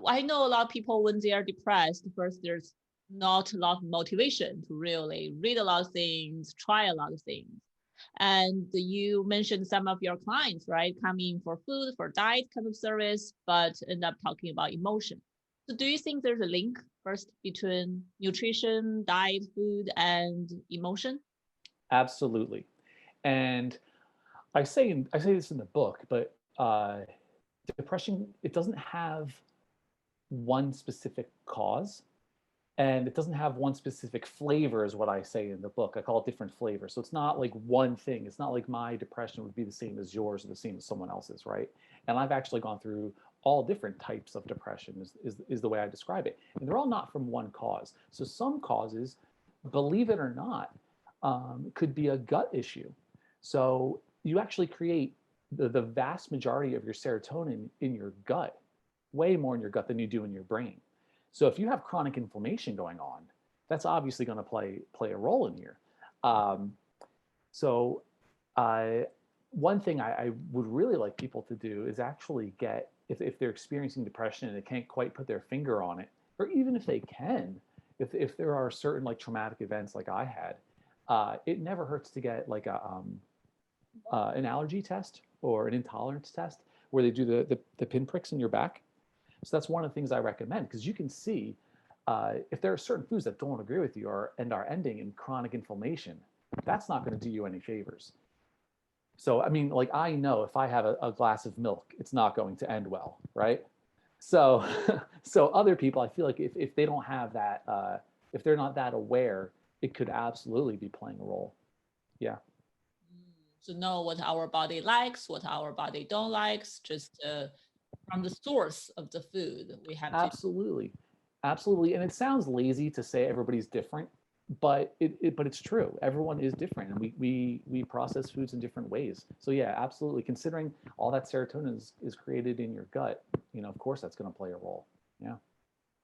I know a lot of people when they are depressed, first there's not a lot of motivation to really read a lot of things, try a lot of things. And you mentioned some of your clients, right, coming for food, for diet kind of service, but end up talking about emotion. So do you think there's a link first between nutrition, diet, food, and emotion? Absolutely. And I say this in the book, but depression, it doesn't have one specific cause, and it doesn't have one specific flavor, is what I say in the book. I call it different flavors. So it's not like one thing. It's not like my depression would be the same as yours or the same as someone else's, right? And I've actually gone through all different types of depression, is the way I describe it. And they're all not from one cause. So some causes, believe it or not, could be a gut issue. So you actually create the vast majority of your serotonin in your gut, way more in your gut than you do in your brain. So if you have chronic inflammation going on, that's obviously going to play a role in here. Um, so uh, one thing I would really like people to do is actually get, if they're experiencing depression and they can't quite put their finger on it, or even if they can, if there are certain like traumatic events like I had, it never hurts to get like an allergy test or an intolerance test where they do the pinpricks in your back. So that's one of the things I recommend, because you can see if there are certain foods that don't agree with you and are ending in chronic inflammation, that's not going to do you any favors. So, I mean, like I know if I have a glass of milk, it's not going to end well, right? So, so other people, I feel like if they don't have that, if they're not that aware, it could absolutely be playing a role. Yeah. To know what our body likes, what our body don't likes, just from the source of the food, we have to. Absolutely. Absolutely. And it sounds lazy to say everybody's different, but but it's true. Everyone is different, and we process foods in different ways. So yeah, absolutely. Considering all that serotonin is created in your gut, of course that's going to play a role. Yeah.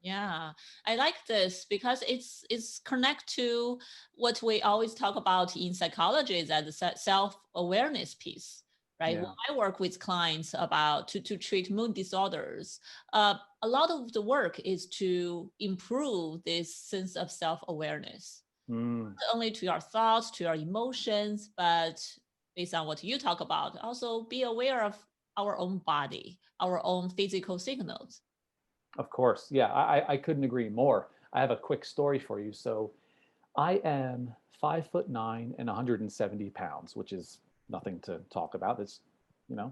Yeah, I like this because it's connect to what we always talk about in psychology, is that the self-awareness piece, right? When Yeah. I work with clients about to treat mood disorders, a lot of the work is to improve this sense of self-awareness, Mm, not only to your thoughts, to your emotions, but based on what you talk about, also be aware of our own body, our own physical signals. of course. Yeah, I couldn't agree more. I have a quick story for you. So I am 5'9" and 170 pounds, which is nothing to talk about. It's,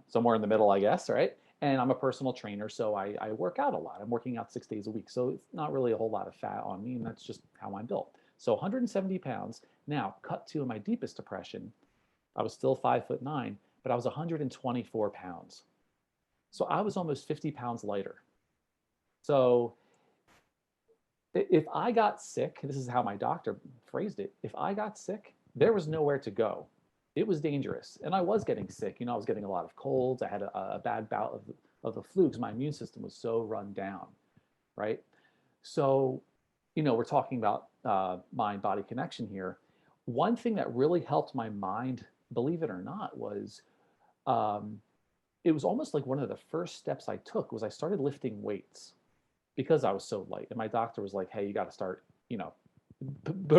somewhere in the middle, I guess, right? And I'm a personal trainer, so I work out a lot. I'm working out 6 days a week. So it's not really a whole lot of fat on me, and that's just how I'm built. So 170 pounds. Now, cut to my deepest depression, I was still 5'9", but I was 124 pounds. So I was almost 50 pounds lighter. So if I got sick, this is how my doctor phrased it. If I got sick, there was nowhere to go. It was dangerous. And I was getting sick. I was getting a lot of colds. I had a bad bout of the flu because my immune system was so run down, right? So, we're talking about mind body connection here. One thing that really helped my mind, believe it or not, was um, it was almost like one of the first steps I took was I started lifting weights because I was so light. And my doctor was like, "Hey, you got to start,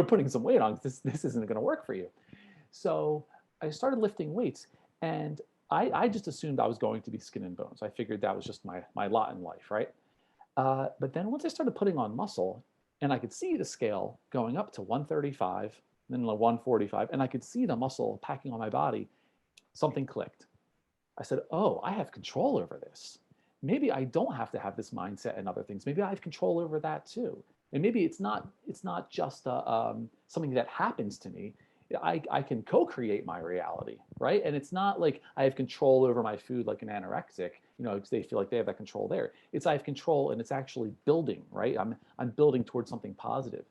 putting some weight on. This isn't going to work for you." So I started lifting weights, and I just assumed I was going to be skin and bones. I figured that was just my lot in life, right? But then once I started putting on muscle, and I could see the scale going up to 135, then 145, and I could see the muscle packing on my body, something clicked. I said, "Oh, I have control over this. Maybe I don't have to have this mindset and other things. Maybe I have control over that too. And maybe it's not just something that happens to me. I can co-create my reality, right? And it's not like I have control over my food like an anorexic, because they feel like they have that control there. It's I have control, and it's actually building, right? I'm building towards something positive.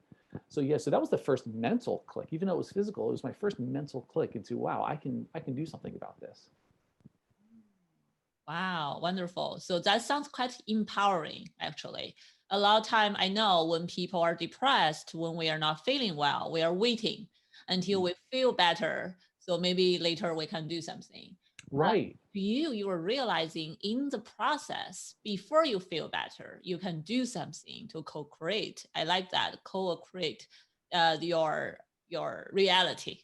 So yeah, so that was the first mental click. Even though it was physical, it was my first mental click into, wow, I can do something about this. Wow, wonderful. So that sounds quite empowering, actually. A lot of time I know when people are depressed, when we are not feeling well, we are waiting until Mm. we feel better. So maybe later we can do something. Right. You are realizing in the process before you feel better, you can do something to co-create. I like that, co-create your reality.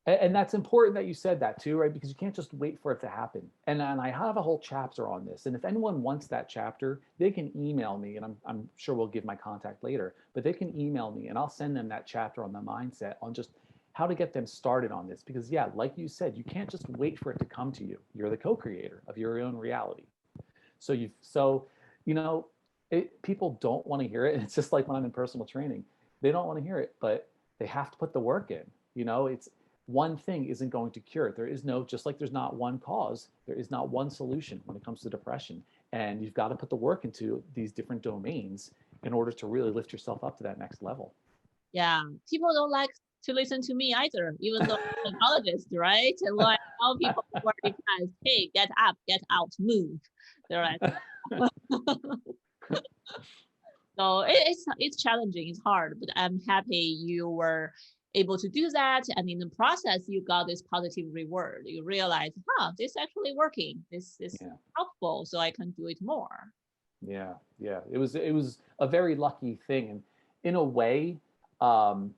And that's important that you said that too, right? Because you can't just wait for it to happen. And I have a whole chapter on this. And if anyone wants that chapter, they can email me, and I'm sure we'll give my contact later, but they can email me and I'll send them that chapter on the mindset on just how to get them started on this. Because yeah, like you said, you can't just wait for it to come to you. You're the co-creator of your own reality. So you know, people don't want to hear it. It's just like when I'm in personal training, they don't want to hear it, but they have to put the work in. It's one thing isn't going to cure it. There is no, just like there's not one cause, there is not one solution when it comes to depression. And you've got to put the work into these different domains in order to really lift yourself up to that next level. Yeah, people don't like to listen to me either, even though I'm a psychologist, right? And when I tell people who are depressed, hey, get up, get out, move. They're like, so it's challenging, it's hard, but I'm happy you were able to do that. And in the process, you got this positive reward. You realize, this actually working. This is Yeah. helpful, so I can do it more. Yeah, yeah. It was a very lucky thing, and in a way, um,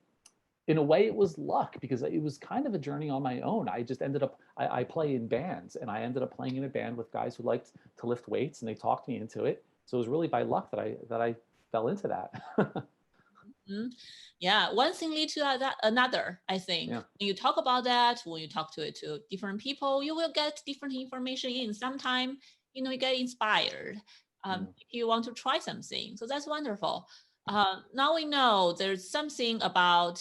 it was luck because it was kind of a journey on my own. I just ended up I play in bands, and I ended up playing in a band with guys who liked to lift weights, and they talked me into it. So it was really by luck that I fell into that. Mhm. Yeah, one thing leads to another, I think. Yeah. When you talk about that, when you talk to different people, you will get different information in. Sometime, you get inspired. Yeah. If you want to try something. So that's wonderful. Now we know there's something about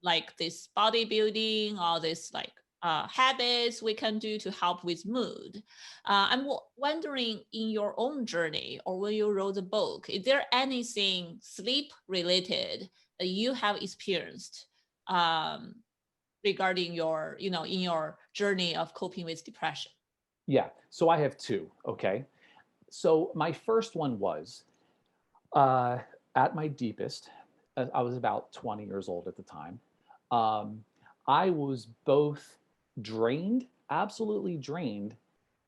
like this bodybuilding or this like habits we can do to help with mood. I'm wondering in your own journey or when you wrote the book, is there anything sleep related that you have experienced um, regarding your, in your journey of coping with depression? Yeah. So I have two. Okay. So my first one was uh, at my deepest. I was about 20 years old at the time. Um, I was both drained, absolutely drained,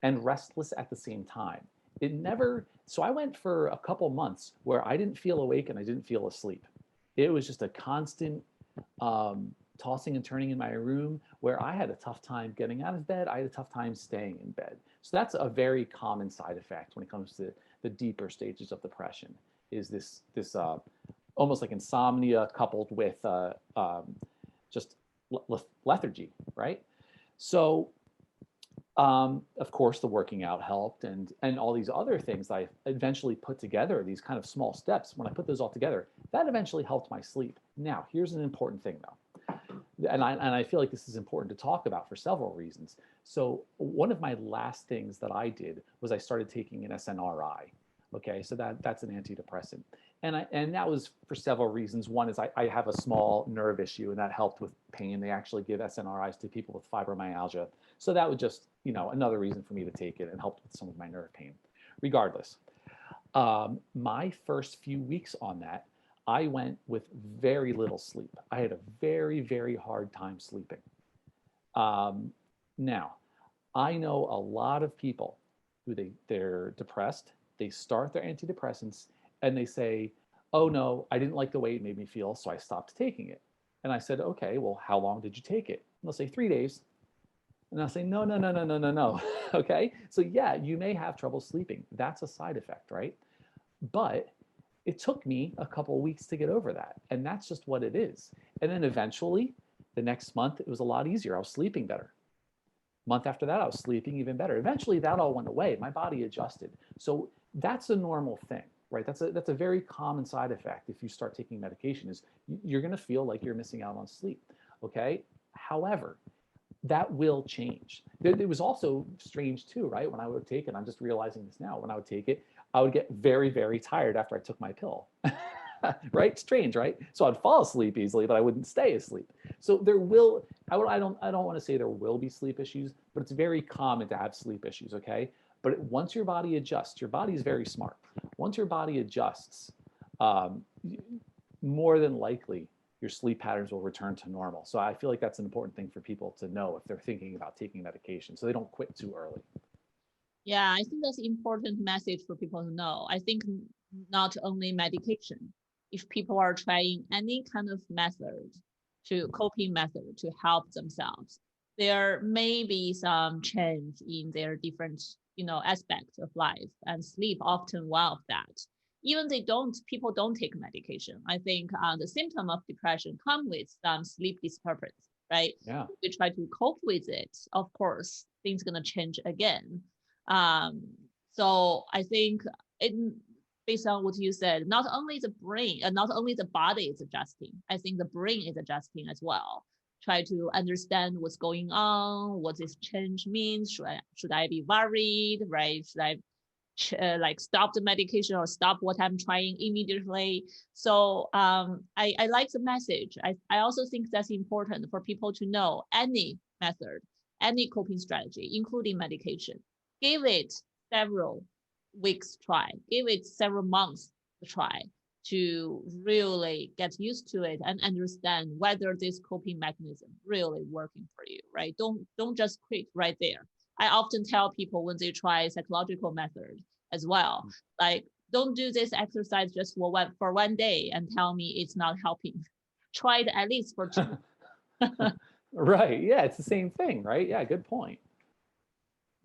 and restless at the same time. So I went for a couple months where I didn't feel awake and I didn't feel asleep. It was just a constant tossing and turning in my room where I had a tough time getting out of bed. I had a tough time staying in bed. So that's a very common side effect when it comes to the deeper stages of depression is this almost like insomnia coupled with just lethargy, right? So of course, the working out helped, and all these other things I eventually put together. These kind of small steps. When I put those all together, that eventually helped my sleep. Now, here's an important thing, though, and I feel like this is important to talk about for several reasons. So, one of my last things that I did was I started taking an SNRI. Okay, so that's an antidepressant, and that was for several reasons. One is I have a small nerve issue, and that helped with pain. They actually give SNRIs to people with fibromyalgia, so that would just another reason for me to take it and helped with some of my nerve pain. Regardless, my first few weeks on that, I went with very little sleep. I had a very, very hard time sleeping. Um, Now, I know a lot of people who they're depressed. They start their antidepressants and they say, "Oh no, I didn't like the way it made me feel, so I stopped taking it." And I said, "Okay, well, how long did you take it?" And they'll say 3 days. And I'll say, "No, no, no, no, no, no, no." Okay, so yeah, you may have trouble sleeping. That's a side effect, right? But it took me a couple of weeks to get over that, and that's just what it is. And then eventually, the next month, it was a lot easier. I was sleeping better. Month after that, I was sleeping even better. Eventually, that all went away. My body adjusted. So that's a normal thing, right? That's a very common side effect if you start taking medication. Is you're going to feel like you're missing out on sleep. Okay. However, that will change. It was also strange too, right? When I would take it, I'm just realizing this now. When I would take it, I would get very, very tired after I took my pill. Right? Strange, right? So I'd fall asleep easily, but I wouldn't stay asleep. So there will, I don't want to say there will be sleep issues, but it's very common to have sleep issues, okay? But once your body adjusts, your body is very smart. Once your body adjusts, um, more than likely your sleep patterns will return to normal. So I feel like that's an important thing for people to know if they're thinking about taking medication, so they don't quit too early. Yeah, I think that's an important message for people to know. I think not only medication, if people are trying any kind of method to coping method to help themselves, there may be some change in their different, aspects of life, and sleep often one of that. Even people don't take medication. I think the symptom of depression come with some sleep disturbance, right? Yeah. We try to cope with it. Of course, things gonna change again. um, so I think it, based on what you said, not only the brain and not only the body is adjusting, I think the brain is adjusting as well. Try to understand what's going on, what this change means. Should I be worried, right? Should I like stop the medication or stop what I'm trying immediately? So I like the message. I also think that's important for people to know any method, any coping strategy, including medication. Give it several weeks try, give it several months to try to really get used to it and understand whether this coping mechanism really working for you, right? Don't just quit right there. I often tell people when they try psychological method as well, like don't do this exercise just for one day and tell me it's not helping. Try it at least for 2. Right. Yeah, it's the same thing, right? Yeah, good point.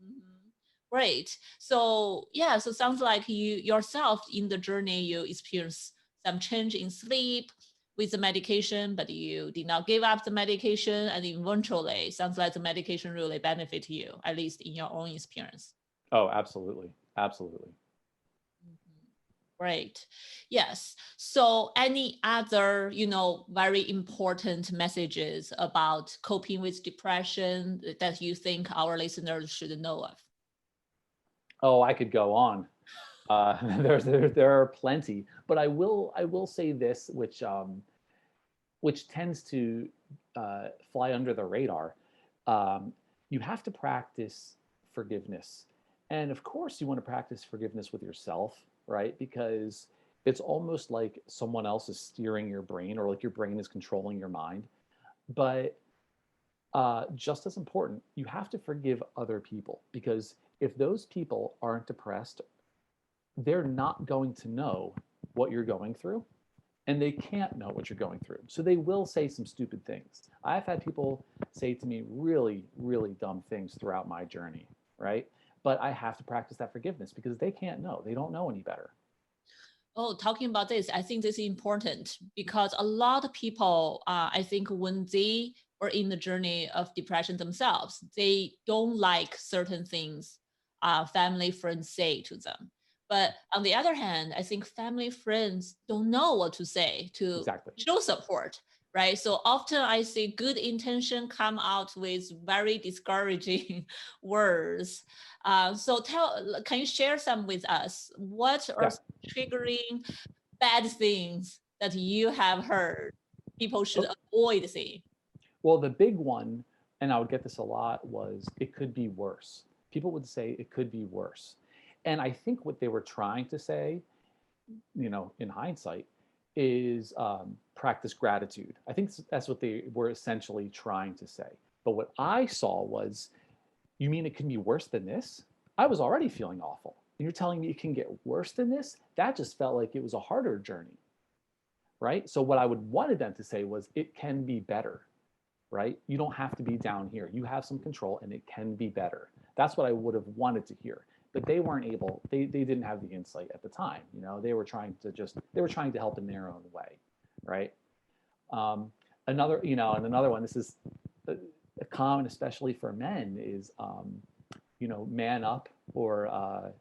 Mhm. Great. So yeah, so sounds like you yourself in the journey, you experience some change in sleep with the medication, but you did not give up the medication, and eventually sounds like the medication really benefit you, at least in your own experience. Oh, absolutely. Absolutely. Mhm. Great. Yes. So any other, very important messages about coping with depression that you think our listeners should know of? Oh, I could go on. There are plenty, but I will say this, which tends to fly under the radar. Um, you have to practice forgiveness, and of course, you want to practice forgiveness with yourself, right? Because it's almost like someone else is steering your brain, or like your brain is controlling your mind. But just as important, you have to forgive other people, because if those people aren't depressed, they're not going to know what you're going through, and they can't know what you're going through. So they will say some stupid things. I've had people say to me really, really dumb things throughout my journey, right? But I have to practice that forgiveness because they can't know. They don't know any better. Oh, talking about this, I think this is important because a lot of people, I think when they are in the journey of depression themselves, they don't like certain things family friends say to them. But on the other hand, I think family friends don't know what to say to Exactly. show support, right? So often I see good intention come out with very discouraging words. Can you share some with us? What are Yeah. triggering bad things that you have heard people should Oh, avoid saying? well, the big one, and I would get this a lot, was it could be worse. People would say it could be worse. And I think what they were trying to say, in hindsight, is practice gratitude. I think that's what they were essentially trying to say. But what I saw was, you mean it can be worse than this? I was already feeling awful. And you're telling me it can get worse than this? That just felt like it was a harder journey, right? So what I would wanted them to say was, it can be better, right? You don't have to be down here. You have some control and it can be better. That's what I would have wanted to hear. But they weren't able, they didn't have the insight at the time. They were trying to help in their own way, right? Um, and another one, this is a common, especially for men, is, man up, or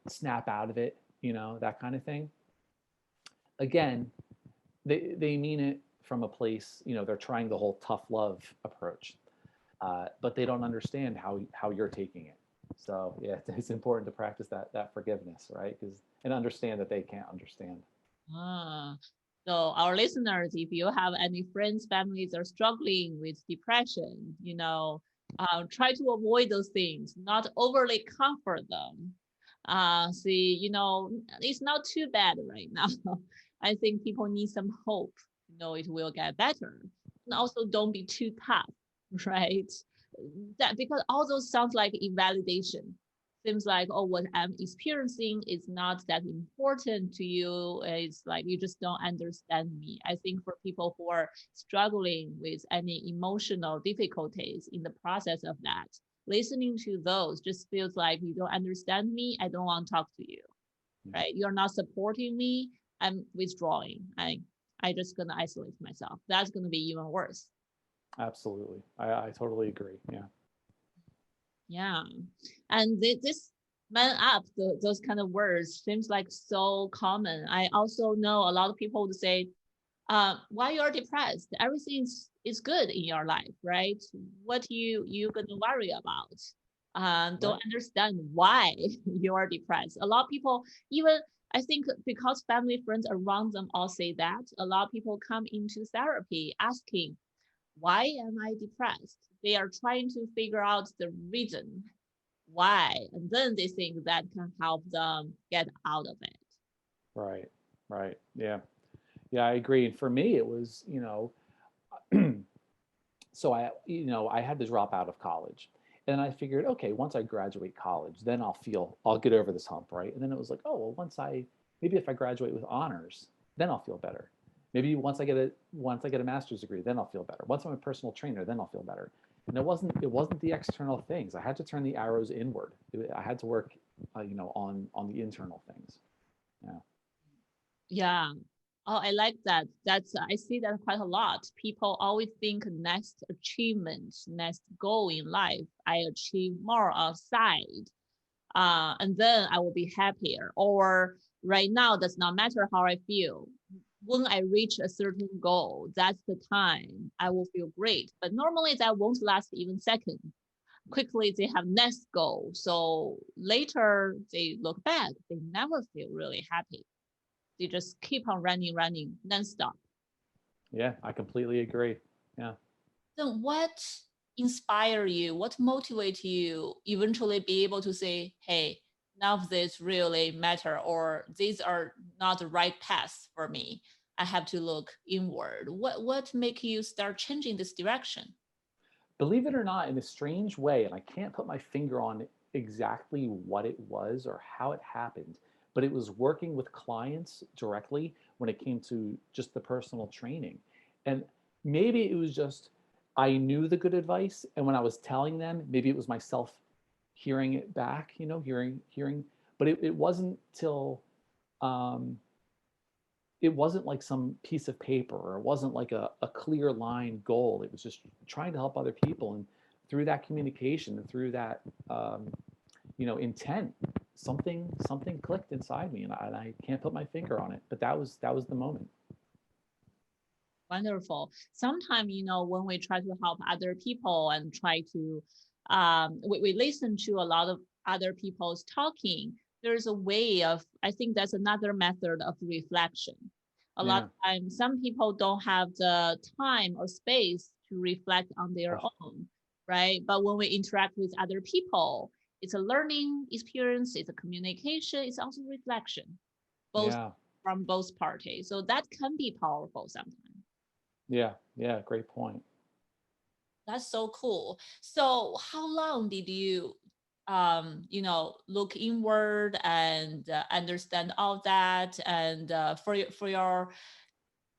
snap out of it, that kind of thing. Again, they mean it from a place, they're trying the whole tough love approach, but they don't understand how you're taking it. So yeah, it's important to practice that forgiveness, right? Because, and understand that they can't understand. Ah, so our listeners, if you have any friends, families are struggling with depression, try to avoid those things, not overly comfort them. See, it's not too bad right now. I think people need some hope it will get better. And also don't be too tough, right? That because all those sounds like invalidation. Seems like, oh, what I'm experiencing is not that important to you. It's like you just don't understand me. I think for people who are struggling with any emotional difficulties in the process of that, listening to those just feels like you don't understand me. I don't want to talk to you, right? You're not supporting me. I'm withdrawing. I just gonna isolate myself. That's gonna be even worse. Absolutely. I totally agree. Yeah. Yeah. And this man up, those kind of words seems like so common. I also know a lot of people would say, why you're depressed? Everything is good in your life, right? What you gonna worry about? Right. Don't understand why you are depressed. A lot of people, even I think because family friends around them all say that, a lot of people come into therapy asking, why am I depressed? They are trying to figure out the reason why, and then they think that can help them get out of it. Right. Right. Yeah. Yeah, I agree. And for me, it was, so I had to drop out of college. And I figured, okay, once I graduate college, then I'll get over this hump, right? And then it was like, oh, well, maybe if I graduate with honors, then I'll feel better. Maybe once I get a master's degree, then I'll feel better. Once I'm a personal trainer, then I'll feel better. And it wasn't the external things. I had to turn the arrows inward. I had to work, on the internal things. Yeah. Yeah. Oh, I like that. I see that quite a lot. People always think next achievement, next goal in life, I achieve more outside, and then I will be happier. Or right now, does not matter how I feel. When I reach a certain goal, that's the time I will feel great. But normally that won't last even second. Quickly they have next goal. So later they look back, they never feel really happy. They just keep on running nonstop. Yeah, I completely agree. Yeah. Then what inspire you? What motivate you eventually be able to say, hey, none of this really matter, or these are not the right paths for me. I have to look inward. What make you start changing this direction? Believe it or not, in a strange way, and I can't put my finger on exactly what it was or how it happened, but it was working with clients directly when it came to just the personal training. And maybe it was just I knew the good advice, and when I was telling them, maybe it was myself hearing it back, hearing, but it wasn't till um, it wasn't like some piece of paper, or it wasn't like a clear line goal. It was just trying to help other people. And through that communication and through that, intent, something clicked inside me, and I can't put my finger on it, but that was the moment. Wonderful. Sometimes, when we try to help other people and try to, we listen to a lot of other people's talking, there's a way of, I think that's another method of reflection. A lot Yeah. of times, some people don't have the time or space to reflect on their Oh, own, right? But when we interact with other people, it's a learning experience, it's a communication, it's also reflection, both yeah. from both parties. So that can be powerful sometimes. Yeah. Yeah. Great point. That's so cool. So how long did you look inward and understand all that, and for your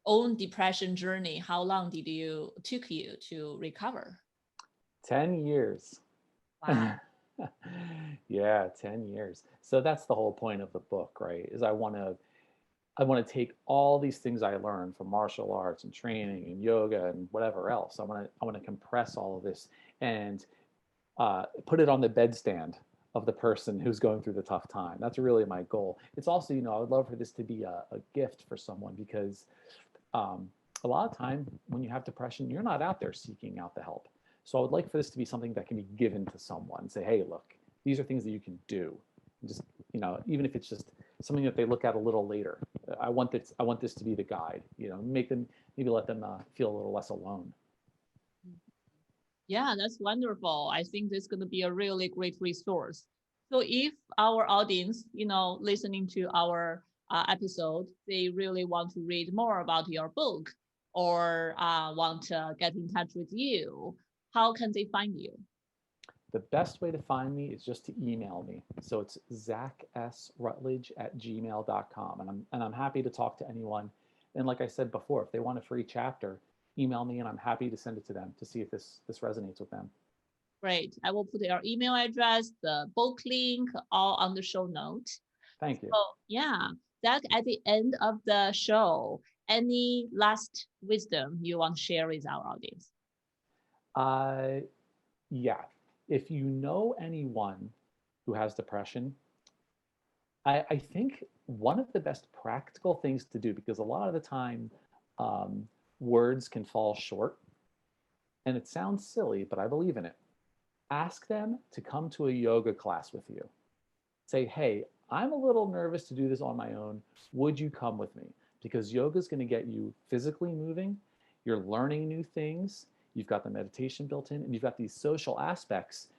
own depression journey, how long did you took you to recover? 10 years. Wow. Yeah, 10 years. So that's the whole point of the book, right? Is I want to take all these things I learned from martial arts and training and yoga and whatever else. I want to compress all of this and put it on the bedstand of the person who's going through the tough time. That's really my goal. It's also, I would love for this to be a gift for someone, because um, a lot of time when you have depression, you're not out there seeking out the help. So I would like for this to be something that can be given to someone. Say, hey, look, these are things that you can do. And just, even if it's just something that they look at a little later. I want this to be the guide. Make them, maybe let them feel a little less alone. Yeah, that's wonderful. I think this is going to be a really great resource. So if our audience, listening to our episode, they really want to read more about your book, or want to get in touch with you, how can they find you? The best way to find me is just to email me. So it's zachsrutledge@gmail.com. And I'm happy to talk to anyone. And like I said before, if they want a free chapter, email me and I'm happy to send it to them to see if this resonates with them. Great. I will put your email address, the book link, all on the show note. Thank you. So yeah, Zach, at the end of the show, any last wisdom you want to share with our audience? Uh, yeah. If you know anyone who has depression, I think one of the best practical things to do, because a lot of the time um, words can fall short, and it sounds silly, but I believe in it. Ask them to come to a yoga class with you. Say, hey, I'm a little nervous to do this on my own. Would you come with me? Because yoga is going to get you physically moving. You're learning new things. You've got the meditation built in, and you've got these social aspects.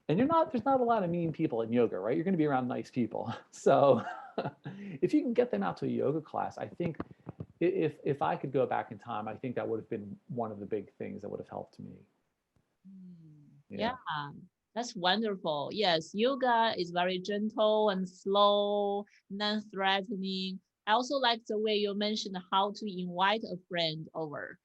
And there's not a lot of mean people in yoga, right? You're going to be around nice people. So if you can get them out to a yoga class, I think if I could go back in time, I think that would have been one of the big things that would have helped me. Yeah, Yeah. that's wonderful. Yes, yoga is very gentle and slow, non-threatening. I also like the way you mentioned how to invite a friend over.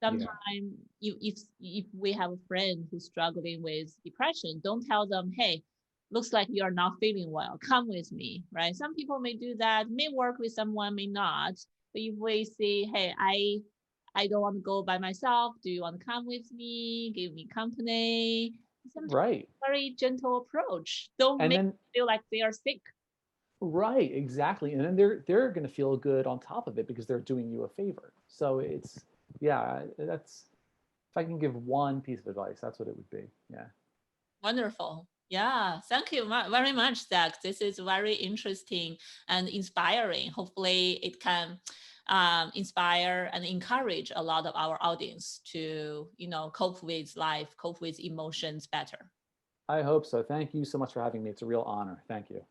Yeah. Sometimes if we have a friend who's struggling with depression, don't tell them, hey, looks like you're not feeling well. Come with me, right? Some people may do that, may work with someone, may not. But if we say, hey, I don't want to go by myself. Do you want to come with me? Give me company. Sometimes Right. very gentle approach. Don't And make then them feel like they are sick. right, exactly. And then they're going to feel good on top of it because they're doing you a favor. So it's yeah, that's if I can give one piece of advice, that's what it would be. Yeah. Wonderful. Yeah, thank you very much, Zach. This is very interesting and inspiring. Hopefully, it can inspire and encourage a lot of our audience to, cope with life, cope with emotions better. I hope so. Thank you so much for having me. It's a real honor. Thank you.